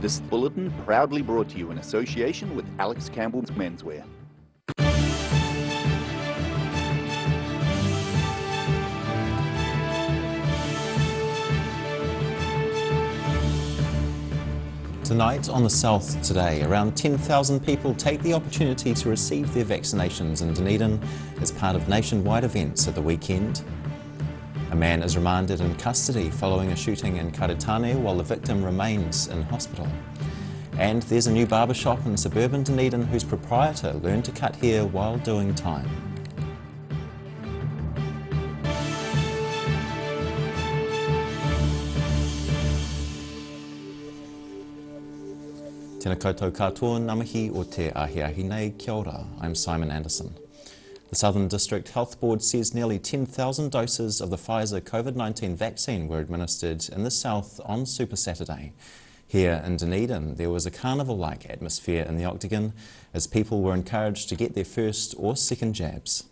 This bulletin proudly brought to you in association with Alex Campbell's Menswear. Tonight on the South Today, around 10,000 people take the opportunity to receive their vaccinations in Dunedin as part of nationwide events at the weekend. A man is remanded in custody following a shooting in Karitane while the victim remains in hospital. And there's a new barber shop in suburban Dunedin whose proprietor learned to cut hair while doing time. Tēnā koutou katoa, namahi o te ahiahi nei, kia ora. I'm Simon Anderson. The Southern District Health Board says nearly 10,000 doses of the Pfizer COVID-19 vaccine were administered in the South on Super Saturday. Here in Dunedin, there was a carnival-like atmosphere in the Octagon as people were encouraged to get their first or second jabs.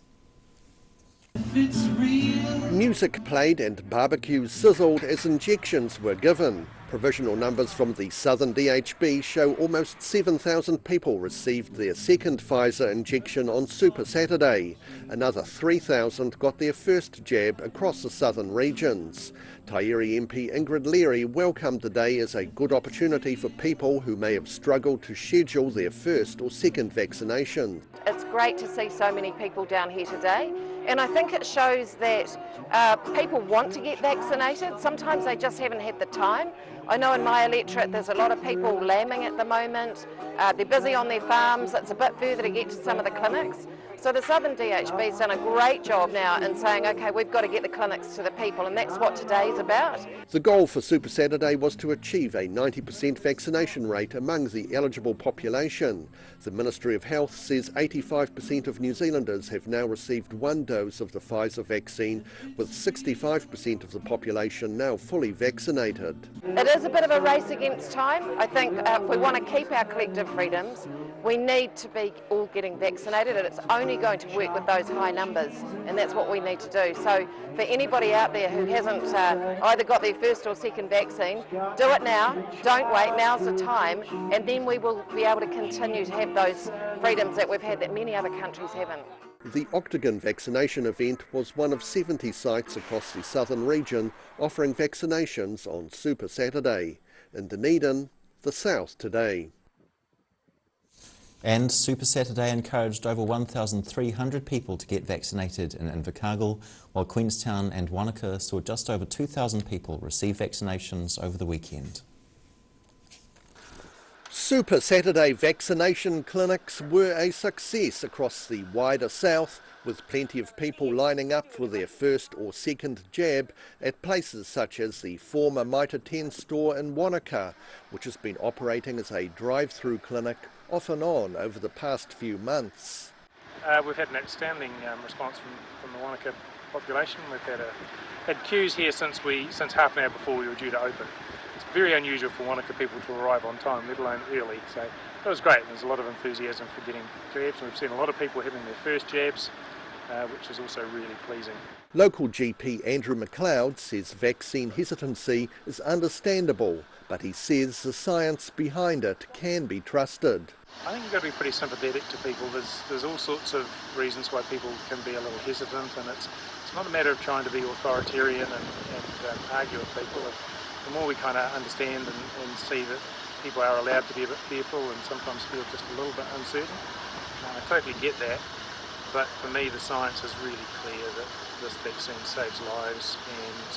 Music played and barbecues sizzled as injections were given. Provisional numbers from the Southern DHB show almost 7,000 people received their second Pfizer injection on Super Saturday. Another 3,000 got their first jab across the southern regions. Tairi MP Ingrid Leary welcomed the day as a good opportunity for people who may have struggled to schedule their first or second vaccination. It's great to see so many people down here today, and I think it shows that people want to get vaccinated. Sometimes they just haven't had the time. I know in my electorate there's a lot of people lambing at the moment. They're busy on their farms. It's a bit further to get to some of the clinics. So the Southern DHB's done a great job now in saying, okay, we've got to get the clinics to the people, and that's what today's about. The goal for Super Saturday was to achieve a 90% vaccination rate among the eligible population. The Ministry of Health says 85% of New Zealanders have now received one dose of the Pfizer vaccine, with 65% of the population now fully vaccinated. It is a bit of a race against time. I think if we want to keep our collective freedoms, we need to be all getting vaccinated, and it's only going to work with those high numbers, and that's what we need to do. So for anybody out there who hasn't either got their first or second vaccine, do it now, don't wait, now's the time, and then we will be able to continue to have those freedoms that we've had that many other countries haven't. The Octagon vaccination event was one of 70 sites across the southern region offering vaccinations on Super Saturday. In Dunedin, the South Today. And Super Saturday encouraged over 1,300 people to get vaccinated in Invercargill, while Queenstown and Wanaka saw just over 2,000 people receive vaccinations over the weekend. Super Saturday vaccination clinics were a success across the wider south, with plenty of people lining up for their first or second jab at places such as the former Mitre 10 store in Wanaka, which has been operating as a drive-through clinic off and on over the past few months. We've had an outstanding response from the Wanaka population. We've had queues here since half an hour before we were due to open. It's very unusual for Wanaka people to arrive on time, let alone early, so that was great. There's a lot of enthusiasm for getting jabs, and we've seen a lot of people having their first jabs, which is also really pleasing. Local GP Andrew McLeod says vaccine hesitancy is understandable, but he says the science behind it can be trusted. I think you've got to be pretty sympathetic to people. There's all sorts of reasons why people can be a little hesitant, and it's not a matter of trying to be authoritarian and argue with people. The more we kind of understand and see that people are allowed to be a bit fearful and sometimes feel just a little bit uncertain, I totally get that. But for me, the science is really clear that this vaccine saves lives, and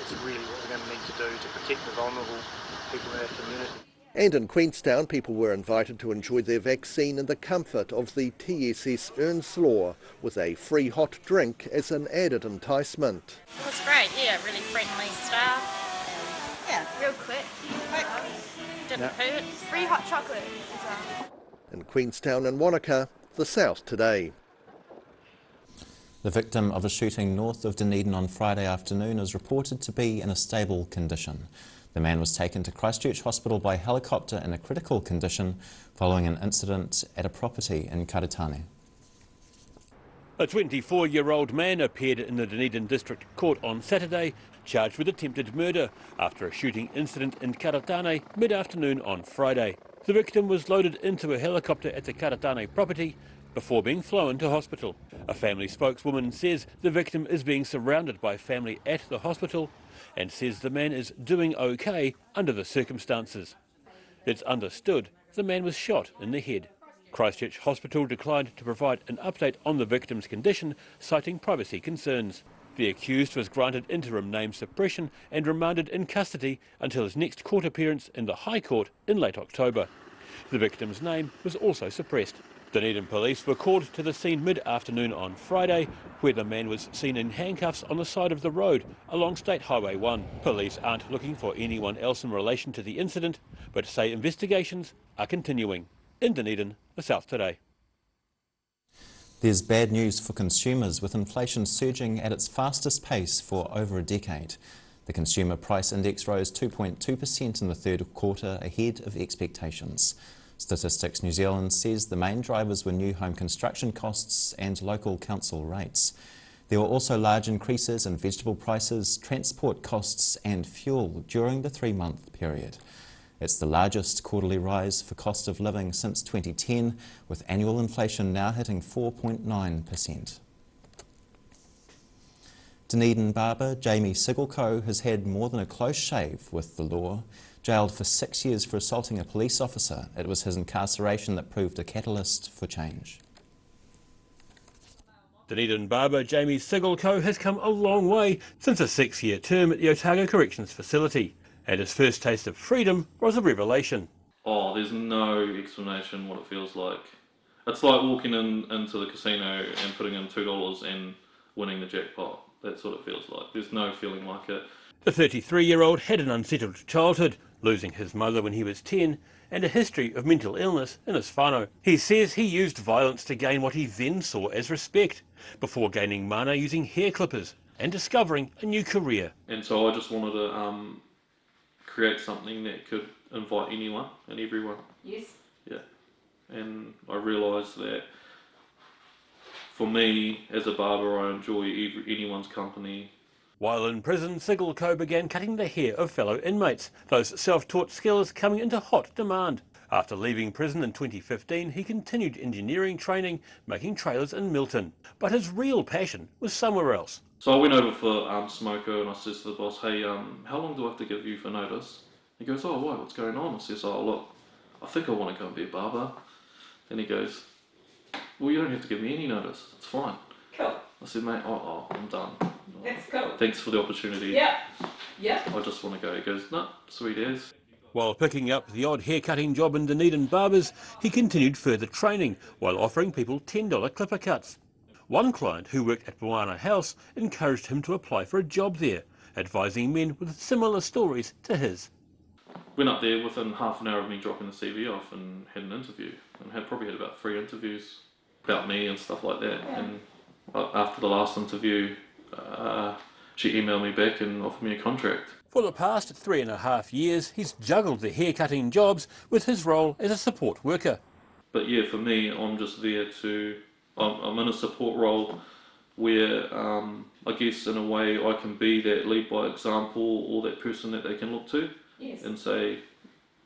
it's really what we're going to need to do to protect the vulnerable people in our community. And in Queenstown, people were invited to enjoy their vaccine in the comfort of the TSS Earnslaw, with a free hot drink as an added enticement. It was great, yeah, really friendly staff. Yeah, real quick. Didn't hurt. Free hot chocolate as well. In Queenstown and Wanaka, the South Today. The victim of a shooting north of Dunedin on Friday afternoon is reported to be in a stable condition. The man was taken to Christchurch Hospital by helicopter in a critical condition following an incident at a property in Karitane. A 24-year-old man appeared in the Dunedin District Court on Saturday, charged with attempted murder after a shooting incident in Karatane mid-afternoon on Friday. The victim was loaded into a helicopter at the Karatane property before being flown to hospital. A family spokeswoman says the victim is being surrounded by family at the hospital and says the man is doing okay under the circumstances. It's understood the man was shot in the head. Christchurch Hospital declined to provide an update on the victim's condition, citing privacy concerns. The accused was granted interim name suppression and remanded in custody until his next court appearance in the High Court in late October. The victim's name was also suppressed. Dunedin police were called to the scene mid-afternoon on Friday, where the man was seen in handcuffs on the side of the road along State Highway 1. Police aren't looking for anyone else in relation to the incident, but say investigations are continuing. In Dunedin, the South Today. There's bad news for consumers, with inflation surging at its fastest pace for over a decade. The Consumer Price Index rose 2.2% in the third quarter, ahead of expectations. Statistics New Zealand says the main drivers were new home construction costs and local council rates. There were also large increases in vegetable prices, transport costs and fuel during the 3-month period. It's the largest quarterly rise for cost of living since 2010, with annual inflation now hitting 4.9%. Dunedin Barber Jamie Sigelko has had more than a close shave with the law. Jailed for 6 years for assaulting a police officer, it was his incarceration that proved a catalyst for change. Dunedin Barber Jamie Sigelko has come a long way since a 6-year term at the Otago Corrections Facility, and his first taste of freedom was a revelation. Oh, there's no explanation what it feels like. It's like walking into the casino and putting in $2 and winning the jackpot. That's what it feels like. There's no feeling like it. The 33-year-old had an unsettled childhood, losing his mother when he was 10, and a history of mental illness in his whānau. He says he used violence to gain what he then saw as respect, before gaining mana using hair clippers and discovering a new career. And so I just wanted to create something that could invite anyone and everyone. Yes. Yeah. And I realised that for me, as a barber, I enjoy anyone's company. While in prison, Sigelko began cutting the hair of fellow inmates, those self-taught skills coming into hot demand. After leaving prison in 2015, he continued engineering training, making trailers in Milton. But his real passion was somewhere else. So I went over for smoko and I said to the boss, hey, how long do I have to give you for notice? He goes, oh, why, what's going on? I says, oh, look, I think I want to go and be a barber. And he goes, well, you don't have to give me any notice, it's fine. Cool. I said, mate, I'm done. That's cool. Thanks for the opportunity. Yeah. Yeah. I just want to go. He goes, no, sweet as. While picking up the odd haircutting job in Dunedin Barbers, he continued further training while offering people $10 clipper cuts. One client who worked at Moana House encouraged him to apply for a job there, advising men with similar stories to his. Went up there within half an hour of me dropping the CV off and had an interview, and probably had about 3 interviews about me and stuff like that. Yeah. And after the last interview, she emailed me back and offered me a contract. For the past 3.5 years, he's juggled the haircutting jobs with his role as a support worker. But yeah, for me, I'm just there I'm in a support role where I guess in a way I can be that lead by example, or that person that they can look to. Yes. And say,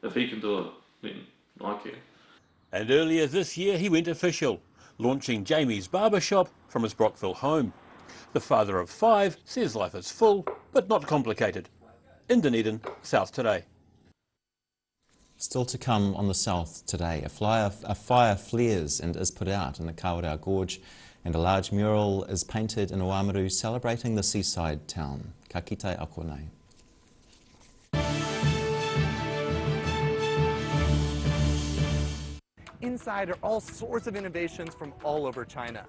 if he can do it, then I can. And earlier this year he went official, launching Jamie's Barbershop from his Brockville home. The father of 5 says life is full, but not complicated. In Dunedin, South Today. Still to come on the South Today, a fire flares and is put out in the Kawerau Gorge, and a large mural is painted in Omaru celebrating the seaside town. Ka kite a konei. Inside are all sorts of innovations from all over China.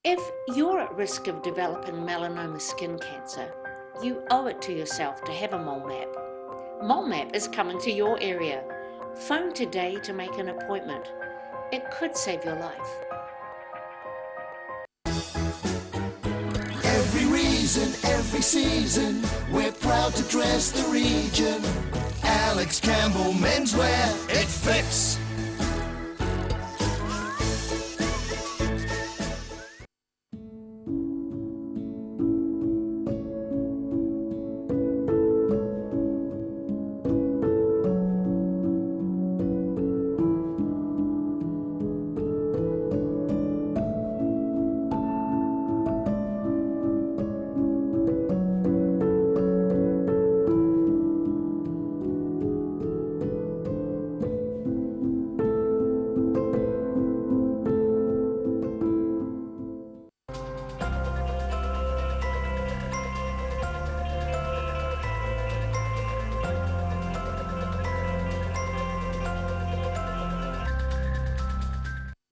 If you're at risk of developing melanoma skin cancer, you owe it to yourself to have a mole map. Mole map is coming to your area. Phone today to make an appointment. It could save your life. Every reason season, every season, we're proud to dress the region. Alex Campbell Menswear, it fits.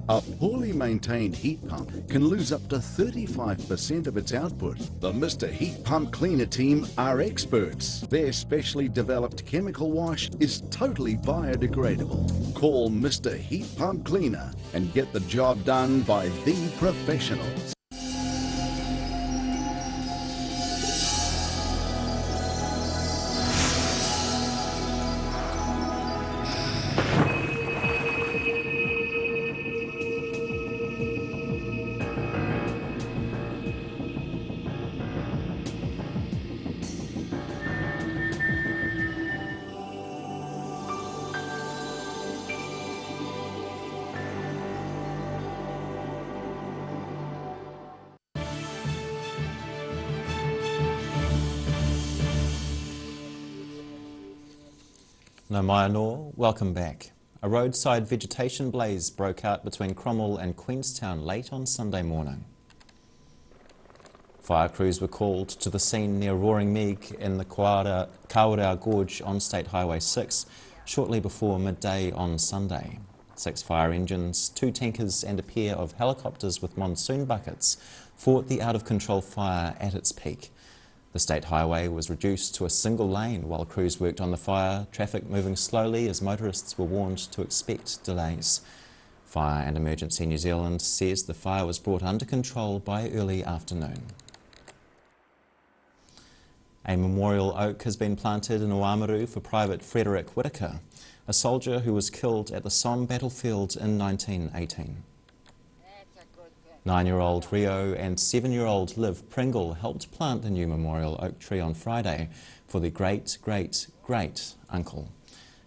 A poorly maintained heat pump can lose up to 35% of its output. The Mr. Heat Pump Cleaner team are experts. Their specially developed chemical wash is totally biodegradable. Call Mr. Heat Pump Cleaner and get the job done by the professionals. No mai anō, welcome back. A roadside vegetation blaze broke out between Cromwell and Queenstown late on Sunday morning. Fire crews were called to the scene near Roaring Meg in the Kawerau Gorge on State Highway 6 shortly before midday on Sunday. 6 fire engines, 2 tankers and a pair of helicopters with monsoon buckets fought the out-of-control fire at its peak. The state highway was reduced to a single lane while crews worked on the fire, traffic moving slowly as motorists were warned to expect delays. Fire and Emergency New Zealand says the fire was brought under control by early afternoon. A memorial oak has been planted in Omaru for Private Frederick Whitaker, a soldier who was killed at the Somme battlefield in 1918. 9-year-old Rio and 7-year-old Liv Pringle helped plant the new memorial oak tree on Friday for the great-great-great-uncle.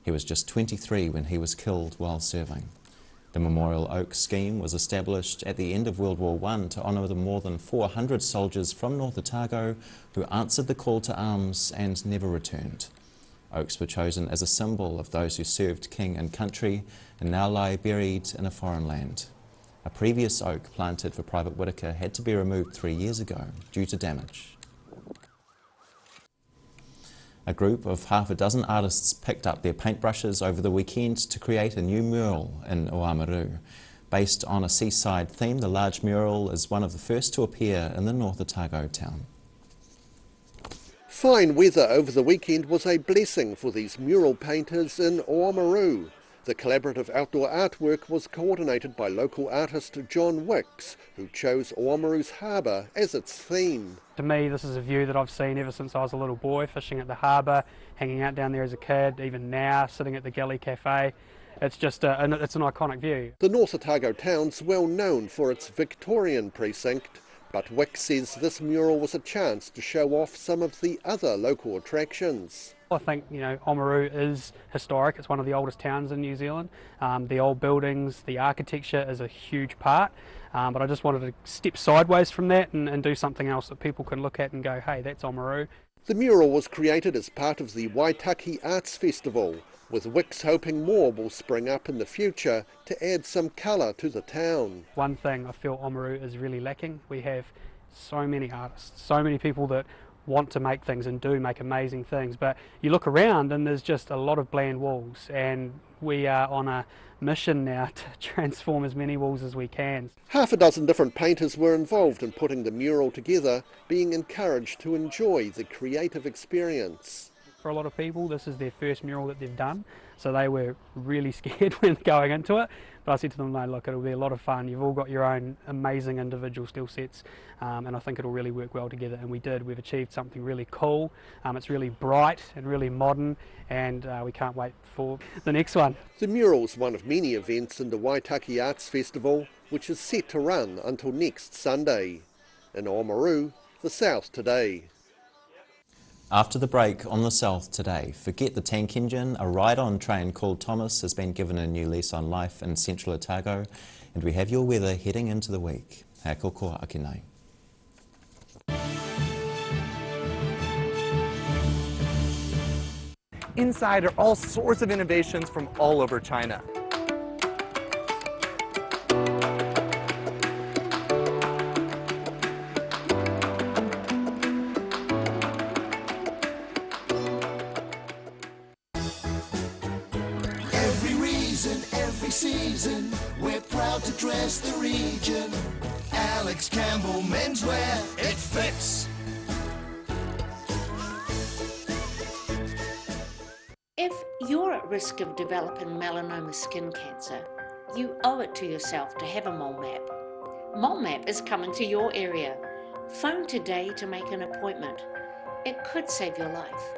He was just 23 when he was killed while serving. The memorial oak scheme was established at the end of World War I to honour the more than 400 soldiers from North Otago who answered the call to arms and never returned. Oaks were chosen as a symbol of those who served king and country and now lie buried in a foreign land. A previous oak planted for Private Whitaker had to be removed 3 years ago due to damage. A group of half a dozen artists picked up their paintbrushes over the weekend to create a new mural in Omaru. Based on a seaside theme, the large mural is one of the first to appear in the North Otago town. Fine weather over the weekend was a blessing for these mural painters in Omaru. The collaborative outdoor artwork was coordinated by local artist John Wicks, who chose Oamaru's harbour as its theme. To me, this is a view that I've seen ever since I was a little boy, fishing at the harbour, hanging out down there as a kid, even now, sitting at the Galley Cafe. It's just it's an iconic view. The North Otago town's well known for its Victorian precinct, but Wicks says this mural was a chance to show off some of the other local attractions. I think, Omaru is historic. It's one of the oldest towns in New Zealand. The old buildings, the architecture is a huge part, but I just wanted to step sideways from that and do something else that people can look at and go, hey, that's Omaru. The mural was created as part of the Waitaki Arts Festival, with Wicks hoping more will spring up in the future to add some colour to the town. One thing I feel Omaru is really lacking. We have so many artists, so many people that want to make things and do make amazing things, but you look around and there's just a lot of bland walls, and we are on a mission now to transform as many walls as we can. Half a dozen different painters were involved in putting the mural together, being encouraged to enjoy the creative experience. for a lot of people. This is their first mural that they've done, so they were really scared when going into it. But I said to them, no, look, it'll be a lot of fun. You've all got your own amazing individual skill sets, and I think it'll really work well together. And we did. We've achieved something really cool. It's really bright and really modern, and we can't wait for the next one. The mural's one of many events in the Waitaki Arts Festival, which is set to run until next Sunday. In Omaru, the South today. After the break on the South today, forget the tank engine. A ride-on train called Thomas has been given a new lease on life in central Otago, and we have your weather heading into the week. Hea koko ake nei. Inside are all sorts of innovations from all over China. Every season, we're proud to dress the region. Alex Campbell Menswear, it fits. If you're at risk of developing melanoma skin cancer, you owe it to yourself to have a mole map. Mole map is coming to your area. Phone today to make an appointment. It could save your life.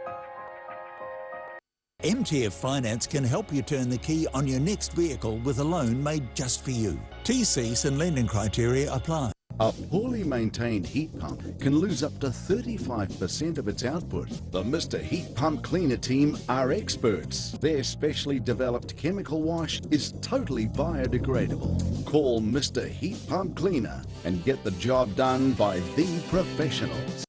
MTF Finance can help you turn the key on your next vehicle with a loan made just for you. TCs and lending criteria apply. A poorly maintained heat pump can lose up to 35% of its output. The Mr. Heat Pump Cleaner team are experts. Their specially developed chemical wash is totally biodegradable. Call Mr. Heat Pump Cleaner and get the job done by the professionals.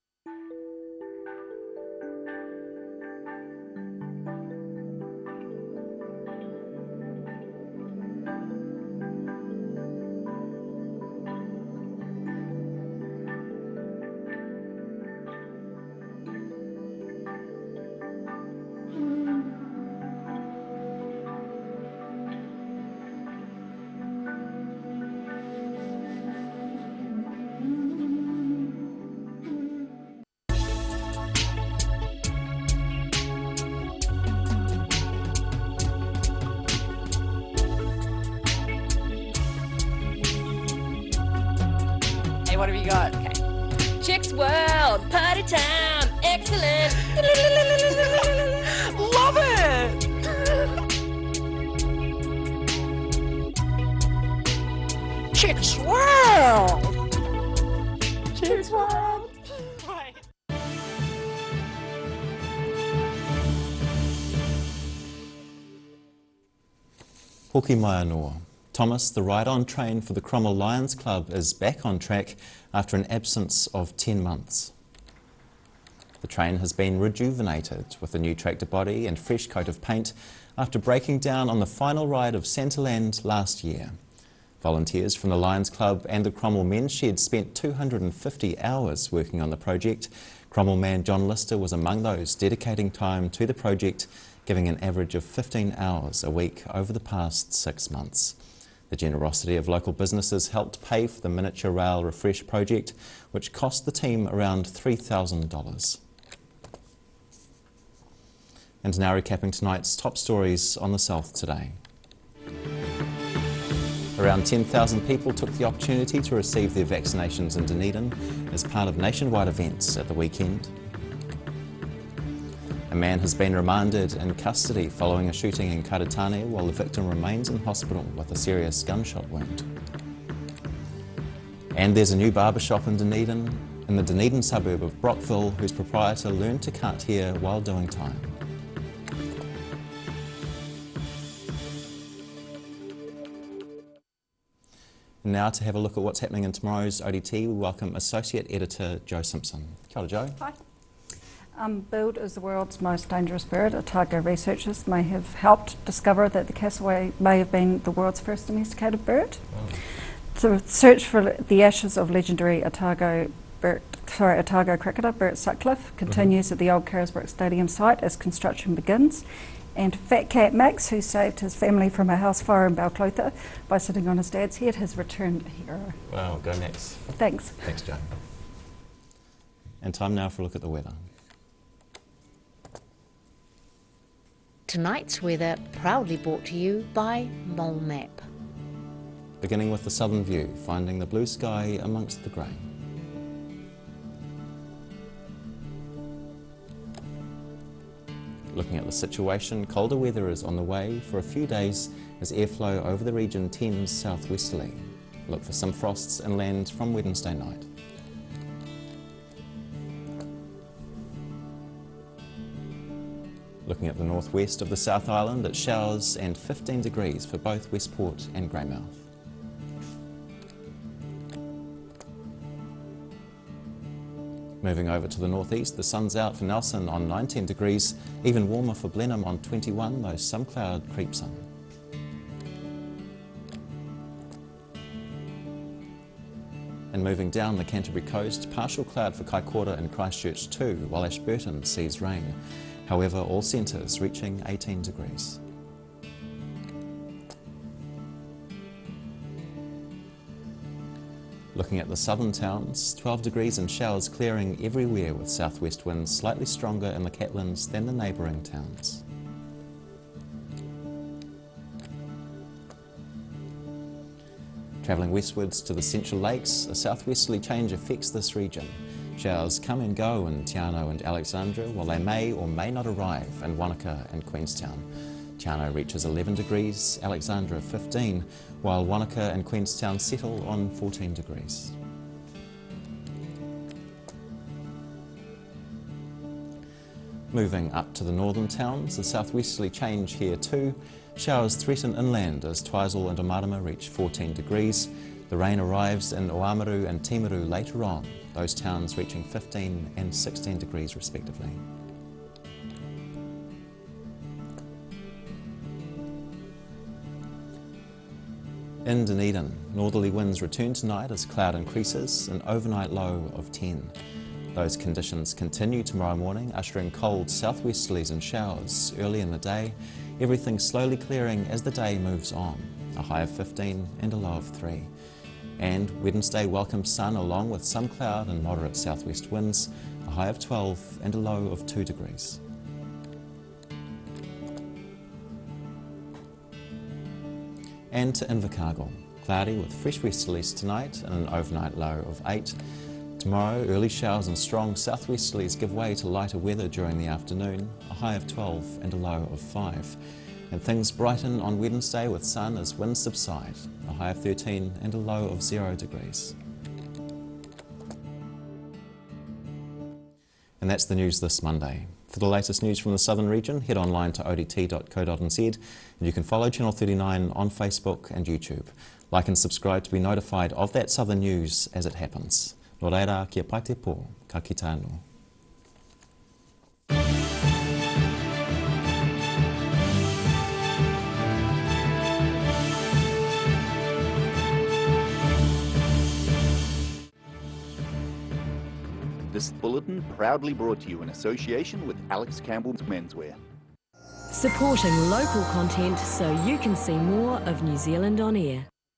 What have you got? Okay. Chicks World, party time, excellent. Love it! Chicks World. Chicks World. Right. Hoki mai anō. Thomas, the ride-on train for the Cromwell Lions Club, is back on track after an absence of 10 months. The train has been rejuvenated with a new tractor body and fresh coat of paint after breaking down on the final ride of Santaland last year. Volunteers from the Lions Club and the Cromwell Men's Shed spent 250 hours working on the project. Cromwell man John Lister was among those dedicating time to the project, giving an average of 15 hours a week over the past 6 months. The generosity of local businesses helped pay for the miniature rail refresh project, which cost the team around $3,000. And now recapping tonight's top stories on the South today. Around 10,000 people took the opportunity to receive their vaccinations in Dunedin as part of nationwide events at the weekend. A man has been remanded in custody following a shooting in Karatane while the victim remains in hospital with a serious gunshot wound. And there's a new barbershop in Dunedin, in the Dunedin suburb of Brockville, whose proprietor learned to cut hair while doing time. And now to have a look at what's happening in tomorrow's ODT, we welcome Associate Editor Joe Simpson. Kia ora, Joe. Hi. Build is the world's most dangerous bird. Otago researchers may have helped discover that the cassowary may have been the world's first domesticated bird. So search for the ashes of legendary Otago cricketer Bert Sutcliffe continues at the old Carisbrook Stadium site as construction begins. And Fat Cat Max, who saved his family from a house fire in Balclutha by sitting on his dad's head, has returned a hero. Wow, go Max. Thanks. Thanks, Joe. And time now for a look at the weather. Tonight's weather proudly brought to you by Mole Map. Beginning with the southern view, finding the blue sky amongst the grey. Looking at the situation, colder weather is on the way for a few days as airflow over the region tends southwesterly. Look for some frosts inland from Wednesday night. Looking at the northwest of the South Island, it's showers and 15 degrees for both Westport and Greymouth. Moving over to the northeast, the sun's out for Nelson on 19 degrees, even warmer for Blenheim on 21, though some cloud creeps in. And moving down the Canterbury coast, partial cloud for Kaikoura and Christchurch too, while Ashburton sees rain. However, all centres reaching 18 degrees. Looking at the southern towns, 12 degrees and showers clearing everywhere with southwest winds slightly stronger in the Catlins than the neighbouring towns. Travelling westwards to the Central Lakes, a southwesterly change affects this region. Showers come and go in Te Anau and Alexandra, while they may or may not arrive in Wanaka and Queenstown. Te Anau reaches 11 degrees, Alexandra 15, while Wanaka and Queenstown settle on 14 degrees. Moving up to the northern towns, a southwesterly change here too. Showers threaten inland as Twizel and Omaru reach 14 degrees. The rain arrives in Omaru and Timaru later on, those towns reaching 15 and 16 degrees respectively. In Dunedin, northerly winds return tonight as cloud increases, an overnight low of 10. Those conditions continue tomorrow morning, ushering cold southwesterlies and showers early in the day, everything slowly clearing as the day moves on, a high of 15 and a low of 3. And Wednesday welcomes sun along with some cloud and moderate southwest winds, a high of 12 and a low of 2 degrees. And to Invercargill, cloudy with fresh westerlies tonight and an overnight low of 8. Tomorrow, early showers and strong southwesterlies give way to lighter weather during the afternoon, a high of 12 and a low of 5. And things brighten on Wednesday with sun as winds subside, a high of 13 and a low of 0 degrees. And that's the news this Monday. For the latest news from the southern region, head online to odt.co.nz and you can follow Channel 39 on Facebook and YouTube. Like and subscribe to be notified of that southern news as it happens. Nō reira, kia pai te pō, ka kite anō. This bulletin proudly brought to you in association with Alex Campbell's Menswear. Supporting local content so you can see more of New Zealand on air.